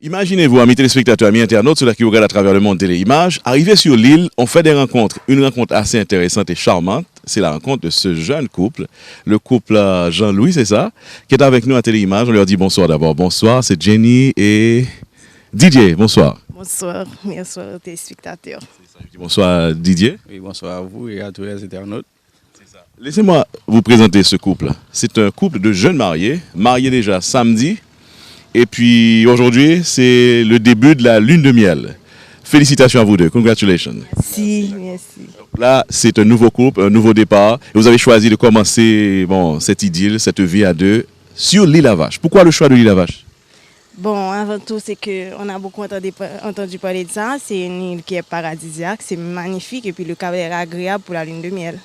Imaginez-vous, amis téléspectateurs, amis internautes, ceux-là qui regardent à travers le monde téléimage, arrivé sur l'île, on fait des rencontres. Une rencontre assez intéressante et charmante, c'est la rencontre de ce jeune couple, le couple Jean-Louis, c'est ça, qui est avec nous à téléimage. On leur dit bonsoir d'abord. Bonsoir, c'est Jenny et Didier. Bonsoir. Bonsoir, bonsoir aux téléspectateurs. Bonsoir Didier. Oui, bonsoir à vous et à tous les internautes. Laissez-moi vous présenter ce couple. C'est un couple de jeunes mariés déjà samedi. Et puis aujourd'hui, c'est le début de la lune de miel. Félicitations à vous deux. Congratulations. Merci, merci. Là, c'est un nouveau couple, un nouveau départ. Et vous avez choisi de commencer cette idylle, cette vie à deux sur l'île à Vache. Pourquoi le choix de l'île à Vache? Bon, avant tout, c'est qu'on a beaucoup entendu parler de ça. C'est une île qui est paradisiaque, c'est magnifique et puis le cadre est agréable pour la lune de miel.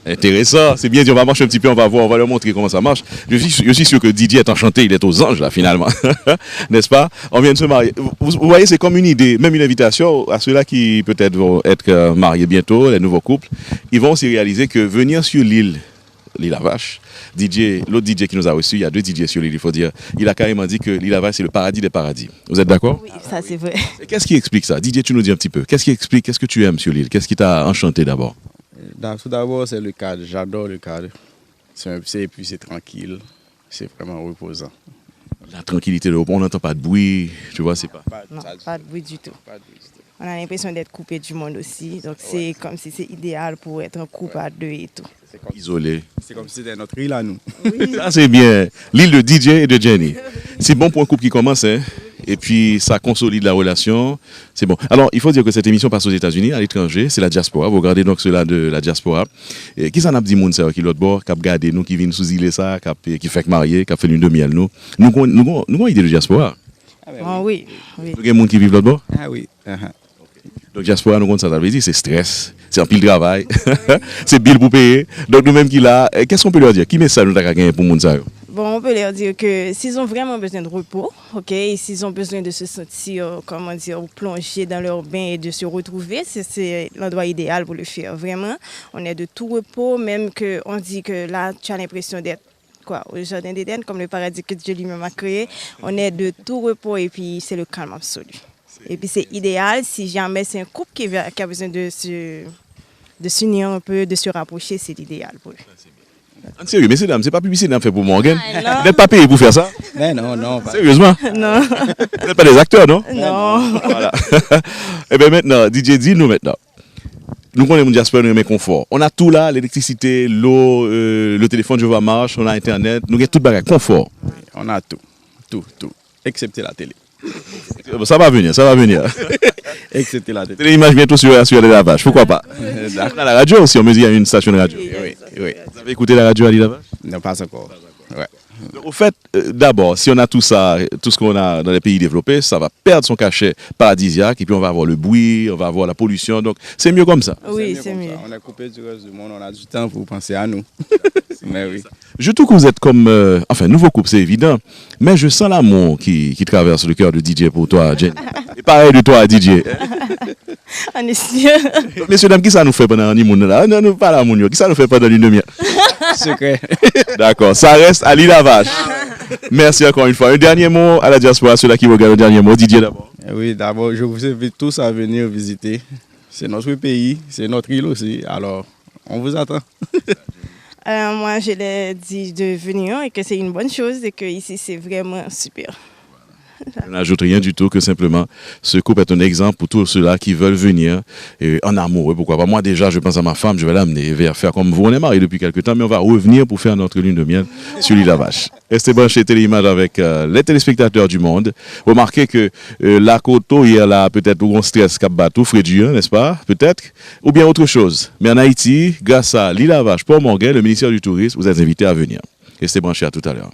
Intéressant, c'est bien dit, on va marcher un petit peu, on va voir, on va leur montrer comment ça marche. Je suis sûr que Didier est enchanté, il est aux anges là finalement, n'est-ce pas? On vient de se marier. Vous voyez, c'est comme une idée, même une invitation à ceux-là qui peut-être vont être mariés bientôt, les nouveaux couples. Ils vont aussi réaliser que venir sur l'île à Vache, l'autre DJ qui nous a reçus, il y a deux DJ sur l'île, il faut dire, il a carrément dit que l'île à Vache c'est le paradis des paradis. Vous êtes d'accord? Oui, ça c'est vrai. Et qu'est-ce qui explique ça? DJ, tu nous dis un petit peu, qu'est-ce qui explique, qu'est-ce que tu aimes sur l'île? Qu'est-ce qui t'a enchanté d'abord? Tout d'abord, c'est le cadre. J'adore le cadre. Et puis c'est tranquille. C'est vraiment reposant. La tranquillité, on n'entend pas de bruit, tu vois, c'est pas... Non, pas de bruit du tout. On a l'impression d'être coupé du monde aussi. Donc c'est comme si c'est idéal pour être en couple à deux et tout. Isolé. C'est comme si c'était notre île à nous. Oui. Ça, c'est bien. L'île de DJ et de Jenny. C'est bon pour un couple qui commence, hein. Et puis, ça consolide la relation. C'est bon. Alors, il faut dire que cette émission passe aux États-Unis, à l'étranger. C'est la diaspora. Vous regardez donc cela de la diaspora. Et qui s'en a dit, moun, qui l'autre bord, qui a gardé nous, qui vient sous île ça, qui fait marier, qui a fait lune de miel, nous. Nous avons idée de diaspora. Oui. Vous avez des gens qui vivent l'autre bord? Ah oui. Donc, diaspora, nous, ça veut dire, c'est stress, c'est un pile de travail, c'est bill pour payer. Donc, nous-mêmes qui là, qu'est-ce qu'on peut leur dire? Qui met ça, nous, gagner pour moun ça? Bon, on peut leur dire que s'ils ont vraiment besoin de repos, ok, et s'ils ont besoin de se sentir, comment dire, plongés dans leur bain et de se retrouver, c'est l'endroit idéal pour le faire. Vraiment, on est de tout repos, même qu'on dit que là, tu as l'impression d'être au jardin d'Éden, comme le paradis que Dieu lui-même a créé. On est de tout repos et puis c'est le calme absolu. Et puis c'est idéal si jamais c'est un couple qui a besoin de s'unir un peu, de se rapprocher, c'est l'idéal pour eux. Sérieux, messieurs, dames, c'est pas publicité fait pour Morgan. Ah, vous n'êtes pas payé pour faire ça? Mais non. Sérieusement? Non. Vous n'êtes pas des acteurs, non? Non. Voilà. Et bien maintenant, DJ, dis-nous maintenant. Nous connaissons mon diaspora, nous aimons confort. On a tout là, l'électricité, l'eau, le téléphone, je vois marche, on a Internet, nous avons tout bagage, confort. On a tout, excepté la télé. Ça va venir. Excepté la télé. Téléimage bientôt sur la Vache, pourquoi pas? On a la radio aussi, on me dit qu'il y a une station de radio. Oui. Vous avez écouté la radio à l'île à Vache? Non, pas encore. Ouais. Au fait, d'abord, si on a tout ça, tout ce qu'on a dans les pays développés, ça va perdre son cachet paradisiaque et puis on va avoir le bruit, on va avoir la pollution. Donc, c'est mieux comme ça. Oui, c'est mieux. On est coupé du reste du monde, on a du temps pour penser à nous. Mais oui. Je trouve que vous êtes comme... nouveau couple, c'est évident. Mais je sens l'amour qui traverse le cœur de DJ pour toi, Jenny. Et pareil de toi, DJ. On est sûr. Messieurs, dames, qui ça nous fait pendant l'honeymoon là? Non, pas la mounio. Qui ça nous fait pendant l'une demi-heure? Secret. D'accord, ça reste à l'île à Vache. Merci encore une fois. Un dernier mot à la diaspora, ceux-là qui regardent, un dernier mot. Didier d'abord. Oui, d'abord, je vous invite tous à venir visiter. C'est notre pays, c'est notre île aussi. Alors, on vous attend. Moi, je l'ai dit de venir et que c'est une bonne chose et que ici c'est vraiment super. Je n'ajoute rien du tout, que simplement ce couple est un exemple pour tous ceux-là qui veulent venir en amoureux, pourquoi pas. Moi déjà, je pense à ma femme, je vais l'amener vers faire comme vous. On est mariés depuis quelques temps, mais on va revenir pour faire notre lune de miel sur l'île à Vache. Restez branchés Téléimage avec les téléspectateurs du monde. Remarquez que la côte, hier là, peut-être un stress cap bateau, frais dur, n'est-ce pas? Peut-être. Ou bien autre chose. Mais en Haïti, grâce à l'île à Vache, Port Morgan, le ministère du Tourisme, vous êtes invités à venir. Restez branchés, à tout à l'heure.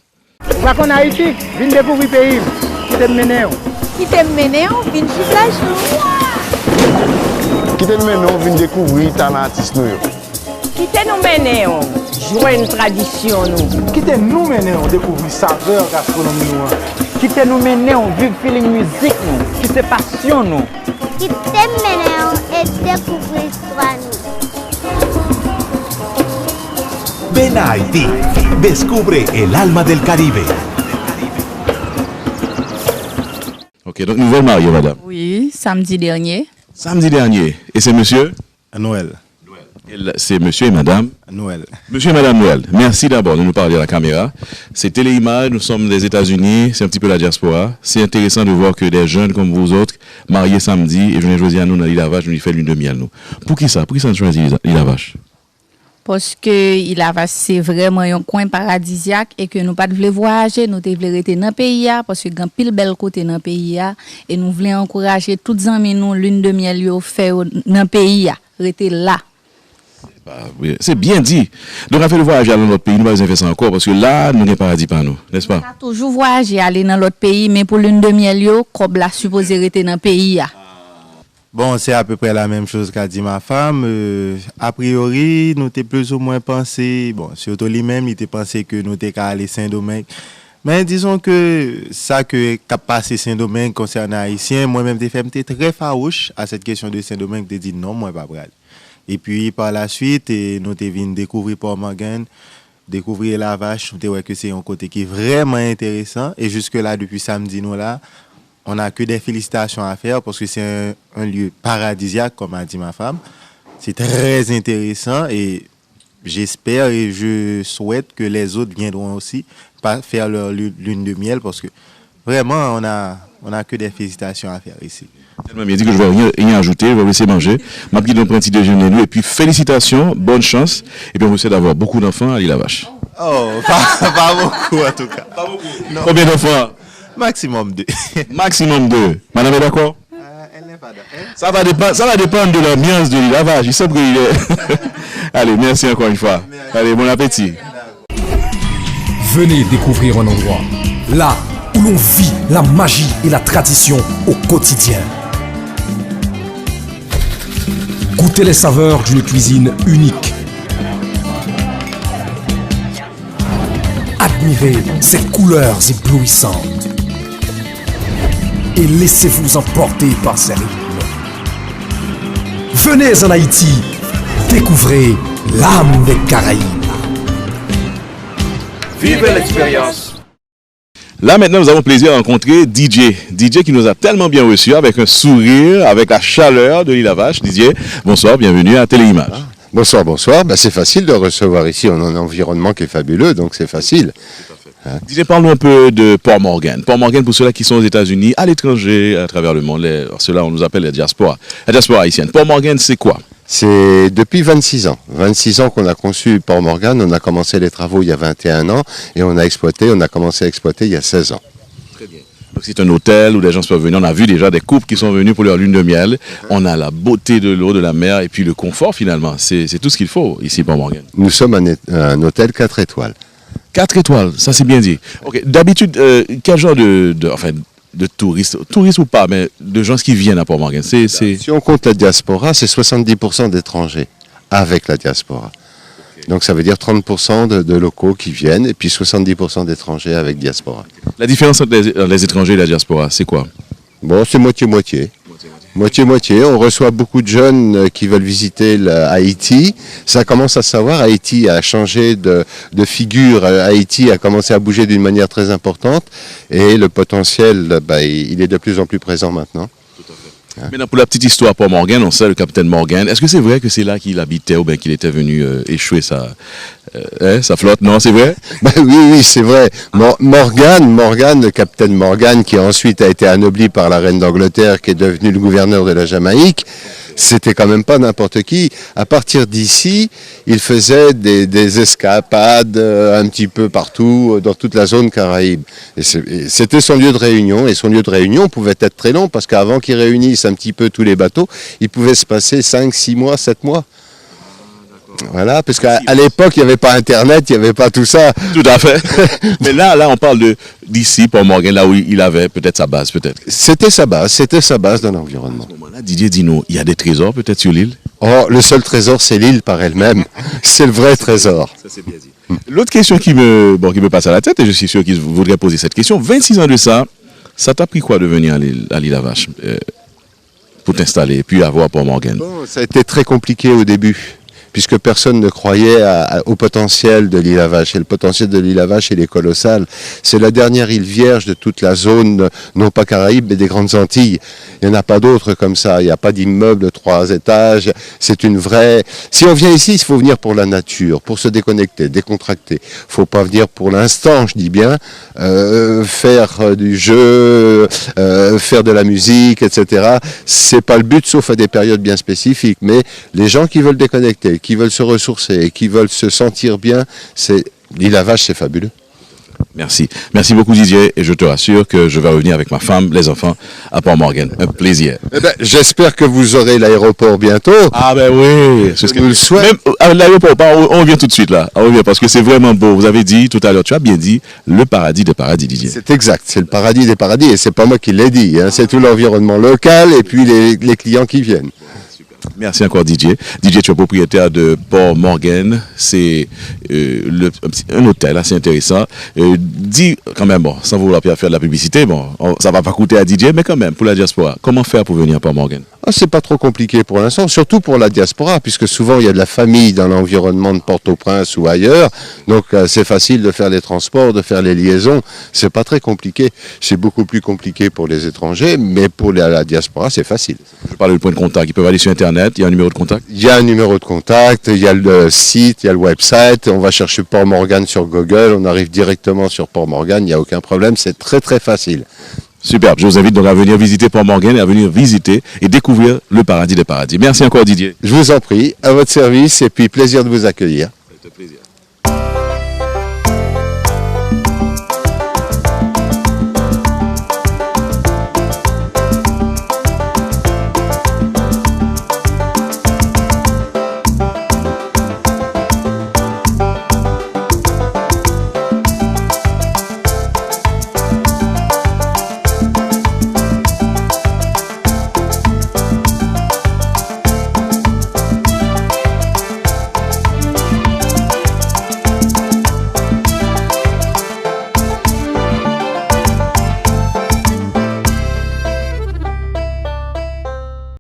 Kwa kon Haïti, vin découvrir pays. Qui t'aime mener? Qui t'aime mener, vin sur plage. Qui t'aime mener, vin découvrir talent artiste nous. Qui t'aime nous mener, jouer une tradition nous. Qui t'aime nous mener, découvrir saveur gastronomie nous. Qui t'aime nous mener, vivre feeling musique nous. Qui c'est passion nous. Qui t'aime mener et découvrir histoire nous. Ven a Haití, descubre el alma del Caribe. Ok, Ok, donc nouvelle mariée, madame. Oui, samedi dernier. Samedi dernier. Et c'est monsieur? Noël. C'est monsieur et madame? Noël. Monsieur et madame Noël, merci d'abord de nous parler à la caméra. C'est Téléimage, nous sommes des États-Unis, c'est un petit peu la diaspora. C'est intéressant de voir que des jeunes comme vous autres, mariés samedi, et je viens choisir à nous dans l'île Lavache, nous lui fait lune de miel, nous. Pour qui ça? Pour qui ça nous choisit l'île Lavache? Parce que l'île Lavache, c'est vraiment un coin paradisiaque et que nous pas voulons voyager, nous voulons rester dans le pays, parce que grand pile bel côté dans le pays, et nous voulons encourager toutes les amis nous lune de miel yo fait dans le pays, rester là. Oui, c'est bien dit. Donc, on fait le voyage dans notre pays, nous allons faire ça encore parce que là, nous n'avons pas paradis par nous, n'est-ce pas? On a toujours voyagé, aller dans l'autre pays, mais pour lune de miel, comme la supposé rester dans le pays. Bon, c'est à peu près la même chose qu'a dit ma femme. A priori, nous t'es plus ou moins pensé, bon, surtout lui-même, il était pensé que nous t'es qu'à aller Saint-Domingue. Mais disons que ça que qu'a passé Saint-Domingue concernant Haïtiens, moi-même, t'es très farouche à cette question de Saint-Domingue, t'es dit non, moi, pas prêt. Et puis par la suite, nous t'es venu découvrir Port-Morgan, découvrir la Vache, nous t'es ouais que c'est un côté qui est vraiment intéressant. Et jusque-là, depuis samedi, nous là, on n'a que des félicitations à faire parce que c'est un lieu paradisiaque, comme a dit ma femme. C'est très intéressant et j'espère et je souhaite que les autres viendront aussi faire leur lune de miel parce que vraiment, on a que des félicitations à faire ici. Tellement bien dit que je ne vais rien ajouter, je vais vous laisser manger. Ma petite un petit déjeuner nous et puis félicitations, bonne chance et puis on vous souhaite d'avoir beaucoup d'enfants à l'île Lavache. Oh, pas beaucoup en tout cas. Pas beaucoup. Non. Combien d'enfants? Maximum 2. Maximum 2. Madame est d'accord? Elle n'est pas d'accord. Ça va dépendre de l'ambiance de l'île Lavache. Il semble qu'il est. Allez, merci encore une fois. Merci. Allez, bon appétit. Venez découvrir un endroit là où l'on vit la magie et la tradition au quotidien. Goûtez les saveurs d'une cuisine unique. Admirez ses couleurs éblouissantes. Et laissez-vous emporter par ses rythmes. Venez en Haïti, découvrez l'âme des Caraïbes. Vivez l'expérience. Là, maintenant, nous avons plaisir à rencontrer DJ. DJ qui nous a tellement bien reçus avec un sourire, avec la chaleur de l'île Lavache. DJ, bonsoir, bienvenue à Téléimage. Bonsoir, bonsoir. Ben, c'est facile de recevoir ici. On a un environnement qui est fabuleux, donc c'est facile. Hein? DJ, parle-nous un peu de Port-Morgan. Port-Morgan, pour ceux-là qui sont aux États-Unis, à l'étranger, à travers le monde, ceux-là, on nous appelle la diaspora haïtienne. Port-Morgan, c'est quoi? C'est depuis 26 ans. 26 ans qu'on a conçu Port-Morgan. On a commencé les travaux il y a 21 ans et on a commencé à exploiter il y a 16 ans. Très bien. Donc c'est un hôtel où les gens peuvent venir. On a vu déjà des couples qui sont venus pour leur lune de miel. On a la beauté de l'eau, de la mer et puis le confort finalement. C'est tout ce qu'il faut ici Port-Morgan. Nous sommes un hôtel 4 étoiles. 4 étoiles, ça c'est bien dit. Ok. D'habitude, quel genre de touristes ou pas, mais de gens qui viennent à Port-Morgan. Si on compte la diaspora, c'est 70% d'étrangers avec la diaspora. Okay. Donc ça veut dire 30% de locaux qui viennent et puis 70% d'étrangers avec diaspora. La différence entre les étrangers et la diaspora, c'est quoi? Bon, c'est moitié-moitié. Moitié-moitié. On reçoit beaucoup de jeunes qui veulent visiter Haïti. Ça commence à savoir. Haïti a changé de figure. Haïti a commencé à bouger d'une manière très importante. Et le potentiel, il est de plus en plus présent maintenant. Tout à fait. Maintenant, pour la petite histoire, Port-Morgan, on sait le capitaine Morgan. Est-ce que c'est vrai que c'est là qu'il habitait ou bien qu'il était venu échouer sa flotte? Non, c'est vrai? Oui, c'est vrai. Morgan, le capitaine Morgan, qui ensuite a été anobli par la reine d'Angleterre, qui est devenu le gouverneur de la Jamaïque, c'était quand même pas n'importe qui. À partir d'ici, il faisait des escapades un petit peu partout, dans toute la zone Caraïbe. Et c'était son lieu de réunion, et son lieu de réunion pouvait être très long, parce qu'avant qu'il réunisse un petit peu tous les bateaux, il pouvait se passer 5, 6 mois, 7 mois. Voilà, parce qu'à l'époque, il n'y avait pas Internet, il n'y avait pas tout ça. Tout à fait. Mais là, on parle d'ici, Port-Morgan, là où il avait peut-être sa base, peut-être. C'était sa base dans l'environnement. À ce moment-là, Didier, dis-nous, il y a des trésors peut-être sur l'île? Oh, le seul trésor, c'est l'île par elle-même. C'est le vrai trésor. Ça, c'est bien dit. L'autre question qui me passe à la tête, et je suis sûr qu'ils voudraient poser cette question, 26 ans de ça t'a pris quoi de venir à l'île Lavache pour t'installer et puis avoir Port-Morgan? Bon, ça a été très compliqué au début. puisque personne ne croyait au potentiel de l'île à Vache. Et le potentiel de l'île à Vache, il est colossal. C'est la dernière île vierge de toute la zone, non pas Caraïbes, mais des Grandes Antilles. Il n'y en a pas d'autres comme ça. Il n'y a pas d'immeuble de 3 étages. C'est une vraie... Si on vient ici, il faut venir pour la nature, pour se déconnecter, décontracter. Il ne faut pas venir pour l'instant, je dis bien, faire du jeu, faire de la musique, etc. C'est pas le but, sauf à des périodes bien spécifiques. Mais les gens qui veulent déconnecter, qui veulent se ressourcer, qui veulent se sentir bien, l'île à Vache, c'est fabuleux. Merci. Merci beaucoup Didier et je te rassure que je vais revenir avec ma femme, les enfants à Port-Morgan. Un plaisir. Eh ben, j'espère que vous aurez l'aéroport bientôt. Ah ben oui, c'est ce que nous le souhaitons. Même à l'aéroport, on revient tout de suite là. On revient parce que c'est vraiment beau. Vous avez dit tout à l'heure, tu as bien dit, le paradis des paradis, Didier. C'est exact, c'est le paradis des paradis et c'est pas moi qui l'ai dit. Hein. C'est tout l'environnement local et puis les clients qui viennent. Merci encore Didier. Didier, tu es propriétaire de Port-Morgan. C'est un hôtel assez intéressant. Dis quand même, bon, sans vouloir faire de la publicité, bon, ça va pas coûter à Didier, mais quand même, pour la diaspora, comment faire pour venir à Port-Morgan? C'est pas trop compliqué pour l'instant, surtout pour la diaspora, puisque souvent il y a de la famille dans l'environnement de Port-au-Prince ou ailleurs. Donc c'est facile de faire les transports, de faire les liaisons. C'est pas très compliqué. C'est beaucoup plus compliqué pour les étrangers, mais pour la diaspora, c'est facile. Je parle du point de contact. Ils peuvent aller sur Internet. Il y a un numéro de contact? Il y a un numéro de contact, il y a le site, il y a le website. On va chercher Port-Morgan sur Google. On arrive directement sur Port-Morgan. Il n'y a aucun problème. C'est très très facile. Superbe. Je vous invite donc à venir visiter Port-Morgan et à venir visiter et découvrir le paradis des paradis. Merci encore Didier. Je vous en prie, à votre service et puis plaisir de vous accueillir.